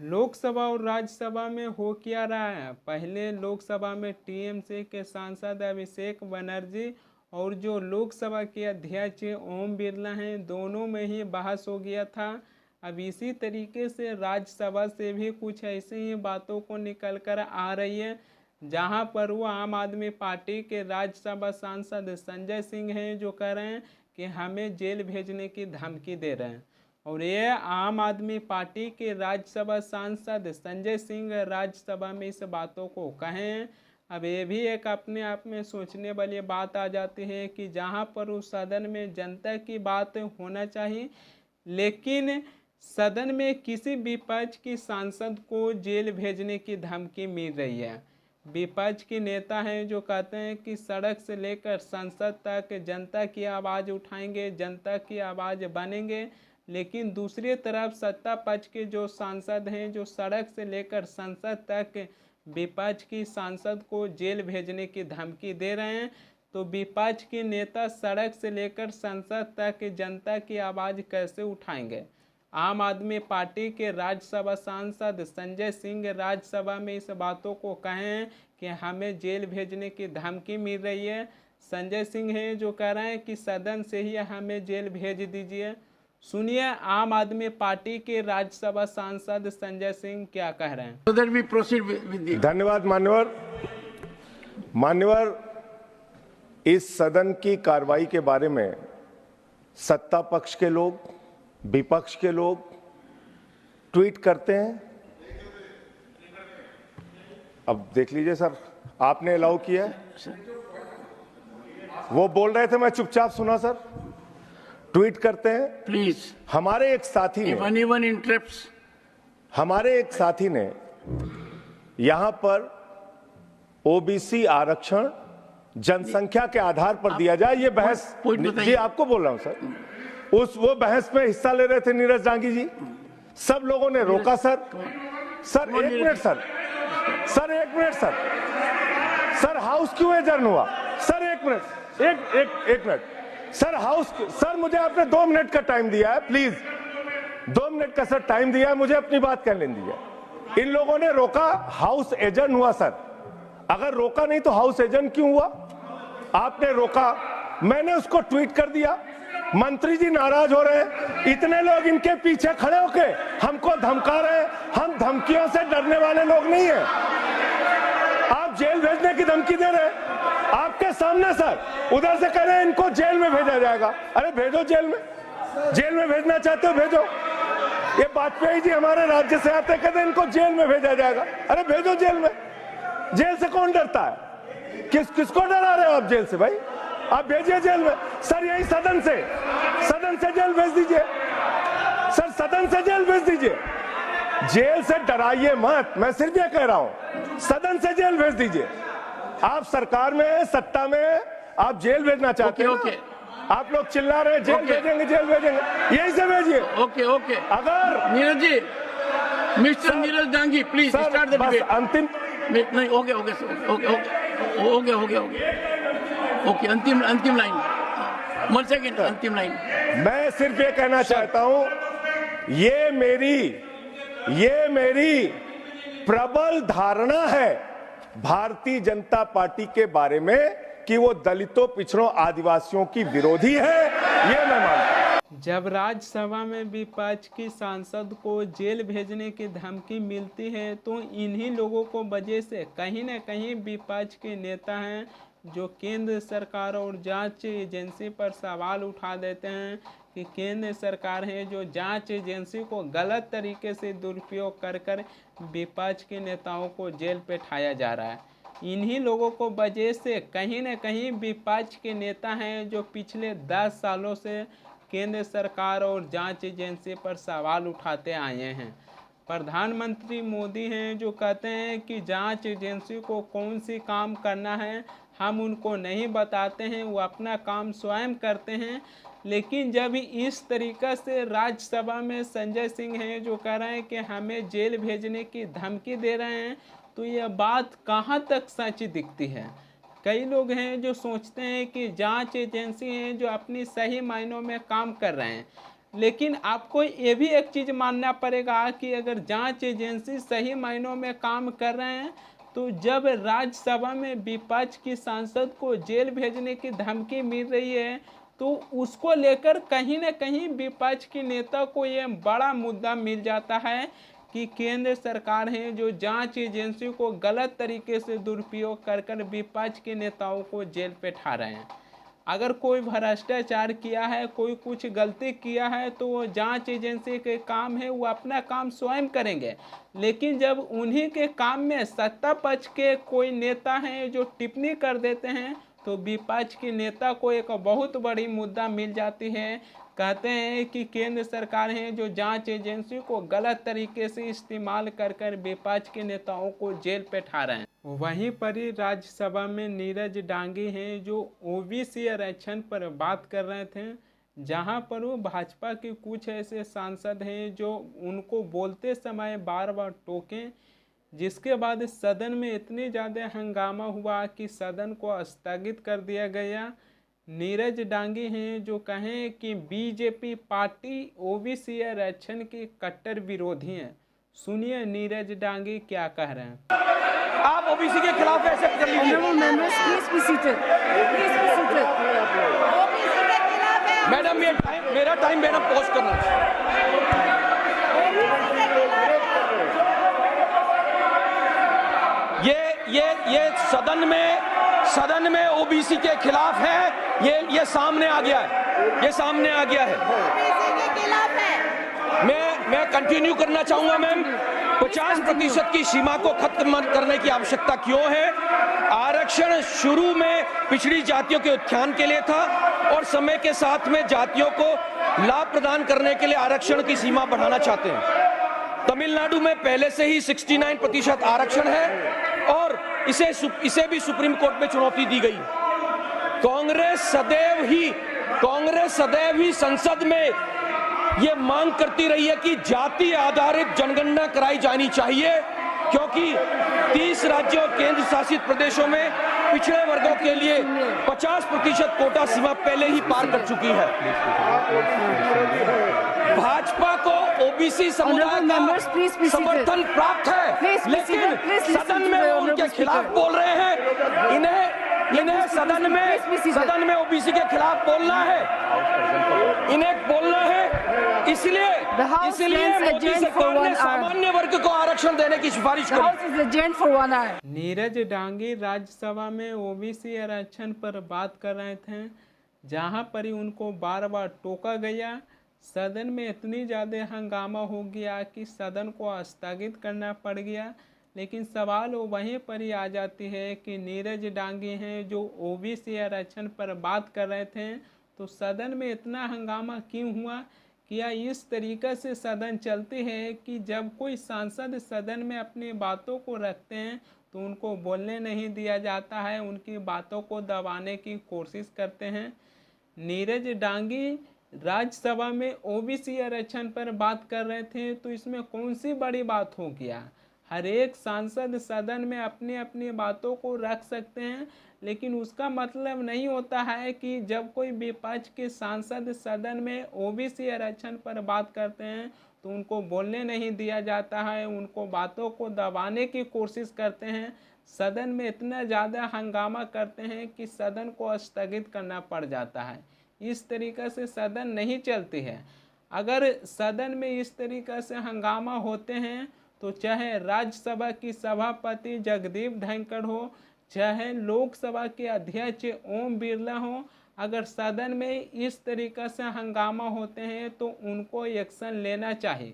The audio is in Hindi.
लोकसभा और राज्यसभा में हो क्या रहा है। पहले लोकसभा में टीएमसी के सांसद अभिषेक बनर्जी और जो लोकसभा के अध्यक्ष ओम बिरला हैं, दोनों में ही बहस हो गया था। अब इसी तरीके से राज्यसभा से भी कुछ ऐसी ही बातों को निकल कर आ रही है, जहां पर वो आम आदमी पार्टी के राज्यसभा सांसद संजय सिंह हैं, जो कह रहे हैं कि हमें जेल भेजने की धमकी दे रहे हैं। और ये आम आदमी पार्टी के राज्यसभा सांसद संजय सिंह राज्यसभा में इस बातों को कहें। अब ये भी एक अपने आप में सोचने वाली बात आ जाती है कि जहां पर उस सदन में जनता की बात होना चाहिए, लेकिन सदन में किसी विपक्ष की सांसद को जेल भेजने की धमकी मिल रही है। विपक्ष के नेता हैं जो कहते हैं कि सड़क से लेकर संसद तक जनता की आवाज़ उठाएंगे, जनता की आवाज़ बनेंगे, लेकिन दूसरी तरफ सत्ता पक्ष के जो सांसद हैं जो सड़क से लेकर संसद तक विपक्ष की सांसद को जेल भेजने की धमकी दे रहे हैं। तो विपक्ष के नेता सड़क से लेकर संसद तक जनता की आवाज़ कैसे उठाएंगे। आम आदमी पार्टी के राज्यसभा सांसद संजय सिंह राज्यसभा में इस बातों को कहें कि हमें जेल भेजने की धमकी मिल रही है। संजय सिंह हैं जो कह रहे हैं कि सदन से ही हमें जेल भेज दीजिए। सुनिए आम आदमी पार्टी के राज्यसभा सांसद संजय सिंह क्या कह रहे हैं। धन्यवाद मान्यवर, इस सदन की कार्रवाई के बारे में सत्ता पक्ष के लोग, विपक्ष के लोग ट्वीट करते हैं। अब देख लीजिए सर, आपने अलाउ किया है, वो बोल रहे थे मैं चुपचाप सुना सर। ट्वीट करते हैं। प्लीज, हमारे एक साथी ने यहां पर ओबीसी आरक्षण जनसंख्या के आधार पर दिया जाए, ये बहस जी आपको बोल रहा हूं सर। वो बहस में हिस्सा ले रहे थे नीरज डांगी जी, सब लोगों ने रोका सर। एक मिनट सर, हाउस क्यों एडजर्न हुआ सर? एक मिनट सर, सर मुझे आपने 2 मिनट का टाइम दिया है, प्लीज 2 मिनट का सर टाइम दिया है, मुझे अपनी बात करने दीजिए। इन लोगों ने रोका, हाउस एडजर्न हुआ सर। अगर रोका नहीं तो हाउस एडजर्न क्यों हुआ? आपने रोका, मैंने उसको ट्वीट कर दिया। मंत्री जी नाराज हो रहे हैं, इतने लोग इनके पीछे खड़े होके हमको धमका रहे हैं। हम धमकियों से डरने वाले लोग नहीं है। आप जेल भेजने की धमकी दे रहे हैं आपके सामने सर, उधर से कह रहे हैं इनको जेल में भेजा जाएगा। अरे भेजो जेल में भेजना चाहते हो भेजो। ये वाजपेयी जी हमारे राज्य से आते, कहते हैं इनको जेल में भेजा जाएगा। अरे भेजो जेल में। जेल से कौन डरता है? किसको डरा रहे हो आप जेल से? भाई आप भेजिए जेल में सर। यही सदन से जेल भेज दीजिए सर, सदन से जेल भेज दीजिए। जेल से डराइए मत, मैं सिर्फ ये कह रहा हूं, सदन से जेल भेज दीजिए। आप सरकार में, सत्ता में, आप जेल भेजना चाहते हैं। ओके। आप लोग चिल्ला रहे हैं जेल भेजेंगे, यही से भेजिए। ओके। अगर Neeraj ji, mister Neeraj Dangi please start the debate. अंतिम नहीं, हो गया ओके, अंतिम लाइन, 1 सेकंड, अंतिम लाइन। मैं सिर्फ ये कहना चाहता हूं, ये मेरी प्रबल धारणा है भारतीय जनता पार्टी के बारे में कि वो दलितों, पिछड़ों, आदिवासियों की विरोधी है, ये मैं मानता हूं। जब राज्यसभा में विपक्ष की सांसद को जेल भेजने की धमकी मिलती है तो इन्हीं लोगों को वजह से कहीं न कहीं विपक्ष के नेता हैं जो केंद्र सरकार और जांच एजेंसी पर सवाल उठा देते हैं कि केंद्र सरकार है जो जांच एजेंसी को गलत तरीके से दुरुपयोग कर विपक्ष के नेताओं को जेल पे ठाया जा रहा है। इन्हीं लोगों को वजह से कहीं न कहीं विपक्ष के नेता हैं जो पिछले 10 सालों से केंद्र सरकार और जांच एजेंसी पर सवाल उठाते आए हैं। प्रधानमंत्री मोदी हैं जो कहते हैं कि जांच एजेंसी को कौन सी काम करना है हम उनको नहीं बताते हैं, वो अपना काम स्वयं करते हैं। लेकिन जब इस तरीक़ा से राज्यसभा में संजय सिंह हैं जो कह रहे हैं कि हमें जेल भेजने की धमकी दे रहे हैं, तो यह बात कहाँ तक सच दिखती है। कई लोग हैं जो सोचते हैं कि जांच एजेंसी हैं जो अपनी सही मायनों में काम कर रहे हैं, लेकिन आपको ये भी एक चीज़ मानना पड़ेगा कि अगर जांच एजेंसी सही मायनों में काम कर रहे हैं तो जब राज्यसभा में विपक्ष की सांसद को जेल भेजने की धमकी मिल रही है तो उसको लेकर कहीं ना कहीं विपक्ष के नेता को ये बड़ा मुद्दा मिल जाता है कि केंद्र सरकार है जो जांच एजेंसी को गलत तरीके से दुरुपयोग कर विपक्ष के नेताओं को जेल पे ठा रहे हैं। अगर कोई भ्रष्टाचार किया है, कोई कुछ गलती किया है तो वो जांच एजेंसी के काम है, वो अपना काम स्वयं करेंगे। लेकिन जब उन्हीं के काम में सत्ता पक्ष के कोई नेता हैं जो टिप्पणी कर देते हैं तो विपक्ष के नेता को एक बहुत बड़ी मुद्दा मिल जाती है। कहते हैं कि केंद्र सरकार है जो जांच एजेंसी को गलत तरीके से इस्तेमाल कर विपक्ष के नेताओं को जेल पे ठा रहे हैं। वहीं पर ही राज्यसभा में नीरज डांगी हैं जो ओबीसी आरक्षण पर बात कर रहे थे, जहां पर वो भाजपा के कुछ ऐसे सांसद हैं जो उनको बोलते समय बार बार टोके, जिसके बाद सदन में इतनी ज़्यादा हंगामा हुआ कि सदन को स्थगित कर दिया गया। नीरज डांगी हैं जो कहें कि बीजेपी पार्टी ओबीसी आरक्षण की कट्टर विरोधी हैं। सुनिए नीरज डांगी क्या कह रहे हैं। आप ओबीसी के खिलाफ ऐसे कर लीजिए। मैडम ये मेरा टाइम मैडम पॉज करना। ये सदन में ओबीसी के खिलाफ है, ये सामने आ गया है, ये सामने आ गया है। मैं कंटिन्यू करना चाहूंगा मैम। 50% की सीमा को खत्म करने की आवश्यकता क्यों है? आरक्षण शुरू में पिछड़ी जातियों के उत्थान के लिए था और समय के साथ में जातियों को लाभ प्रदान करने के लिए आरक्षण की सीमा बढ़ाना चाहते हैं। तमिलनाडु में पहले से ही 69% आरक्षण है और इसे भी सुप्रीम कोर्ट में चुनौती दी गई। कांग्रेस सदैव ही संसद में ये मांग करती रही है कि जाति आधारित जनगणना कराई जानी चाहिए, क्योंकि 30 राज्यों और केंद्र शासित प्रदेशों में पिछड़े वर्गों के लिए 50% कोटा सीमा पहले ही पार कर चुकी है। भाजपा को ओबीसी समुदाय का समर्थन प्राप्त है, लेकिन सदन में वो उनके खिलाफ बोल रहे हैं। इन्हें सदन में ओबीसी के खिलाफ बोलना है, इन्हें बोलना है। इसलिए मोदी सरकार ने सामान्य वर्ग को आरक्षण देने की सिफारिश की। नीरज डांगी राज्यसभा में ओबीसी आरक्षण पर बात कर रहे थे, जहां पर ही उनको बार बार टोका गया। सदन में इतनी ज़्यादा हंगामा हो गया कि सदन को स्थगित करना पड़ गया। लेकिन सवाल वहीं पर ही आ जाती है कि नीरज डांगी हैं जो ओबीसी आरक्षण पर बात कर रहे थे, तो सदन में इतना हंगामा क्यों हुआ? क्या इस तरीक़े से सदन चलती है कि जब कोई सांसद सदन में अपनी बातों को रखते हैं तो उनको बोलने नहीं दिया जाता है, उनकी बातों को दबाने की कोशिश करते हैं। नीरज डांगी राज्यसभा में ओबीसी आरक्षण पर बात कर रहे थे, तो इसमें कौन सी बड़ी बात हो गया? हर एक सांसद सदन में अपनी अपनी बातों को रख सकते हैं, लेकिन उसका मतलब नहीं होता है कि जब कोई विपक्ष के सांसद सदन में ओबीसी आरक्षण पर बात करते हैं तो उनको बोलने नहीं दिया जाता है, उनको बातों को दबाने की कोशिश करते हैं। सदन में इतना ज़्यादा हंगामा करते हैं कि सदन को स्थगित करना पड़ जाता है। इस तरीक़े से सदन नहीं चलती है। अगर सदन में इस तरीक़े से हंगामा होते हैं तो चाहे राज्यसभा की सभापति जगदीप धनखड़ हो, चाहे लोकसभा के अध्यक्ष ओम बिरला हो, अगर सदन में इस तरीक़े से हंगामा होते हैं तो उनको एक्शन लेना चाहिए।